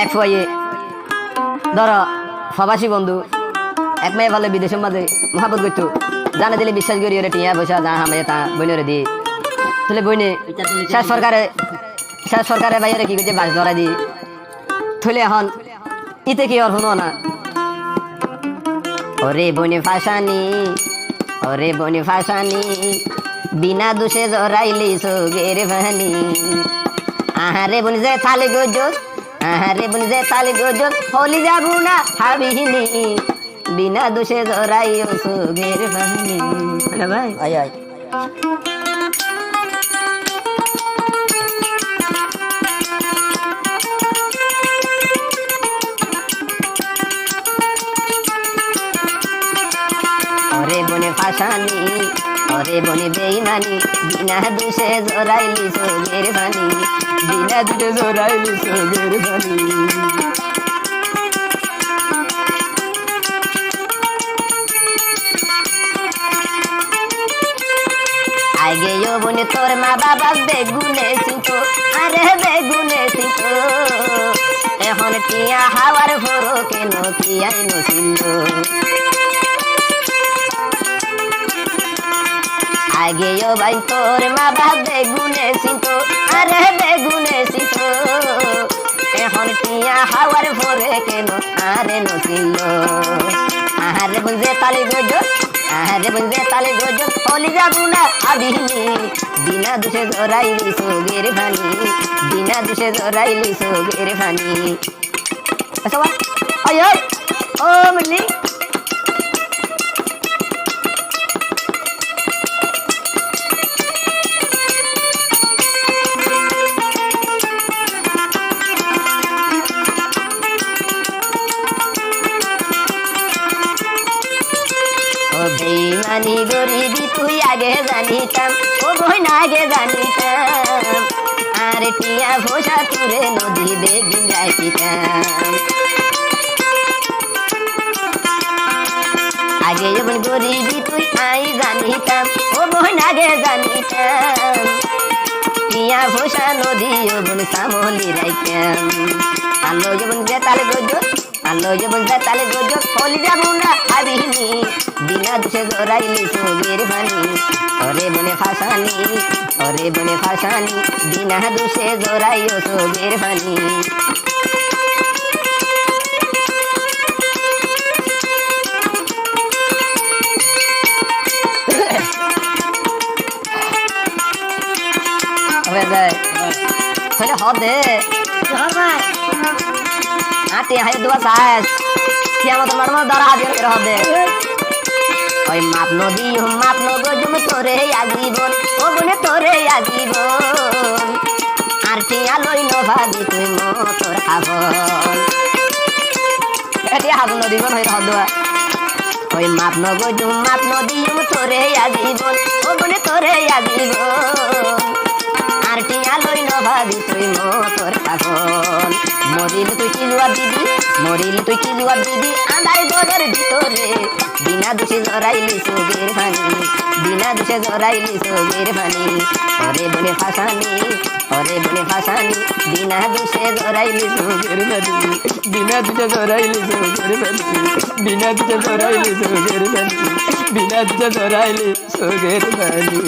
এক ফুয়াইয়ে ধরো প্রবাসী বন্ধু এক মেয়ে ভালো বিদেশের মাঝে মহাবত করতো জানা দিলে বিশ্বাস করি ওরে টিয়া পয়সা যা হামে তা বইনরে দি তাহলে বইনে শেষ সরকারে বাইরে কি করছে বাস ধরা দি থলে এখন ইতে কি আর শুনো না ওরে বনে ফাঁসানি বিনা দোষে জরাইলি সোগের ভানি আহারে বনে যে থালে গোজত হলি যাবো না হাবিনি বিনা দোষে জরাইও সোগের ভানি ভাই আয় আয় ওরে বনে বেইমানি বিনা দোষে জরাইলি সোগের ভানি বিনা দোষে জরাইলি সোগের ভানি আগে বনে তোর মা বাবা বেগুনে শিখো আরে বেগুনে শিখো এখন টিয়া হাওয়ার ভরো কেন টিয়াই নছিল আগে ভাই তোর মা বাবা বেগুনে শিখো আরে বেগুনে শিখো এখন টিয়া হাওয়ার ভরে কেন আরে নছিল আরে বুঝে তালি গোজ হলি যাবো না আবিনি বিনা দোষে জরাইলি সোগের ভানি বিনা দোষে জরাইলি সোগের ভানি আয় ও মিলি বেইমানি গরিবি তুই আগে জানিতাম ও বইন আগে জানিতাম আর টিয়া ভোসা তুরে নদী বেগুন রাখিতাম আগে যখন গরিবি তুই আই জানিতাম ও বইন আগে জানিতাম টিয়া ভোসা নদী বোন সামলি রাইতাম আলো যখন তালে গোজ হলি যাবো না আবিনি বিনা দোষে জরাইলি সোগের ভানি ওরে বনে ফাঁসানি বিনা দোষে জরাইও সোগের ভানি হবে আটি হাই দুয়া সাইজ কিয়ামত মারমা দ্বারা হাজির করে হবে ওই মাপ নদী জুম তোরে আজীবন ও বনে তোরে আজীবন আর টিয়া লই ন ভাবি তুই মতর হাবন এটি হাবন নদী বন হই হদুয়া ওই মাপ নদী জুম তোরে আজীবন ও বনে তোরে আজীবন আর টিয়া লই ন ভাবি তুই মতর হাবন মরিলে তুই কি জবাব দিবি আন্ধার ঘরের ভিতরে বিনা দোষে জরাইলি সোগের ভানি ওরে বনে ফাঁসানি বিনা দোষে জরাইলি সোগের ভানি বিনা দোষে জরাইলি সোগের ভানি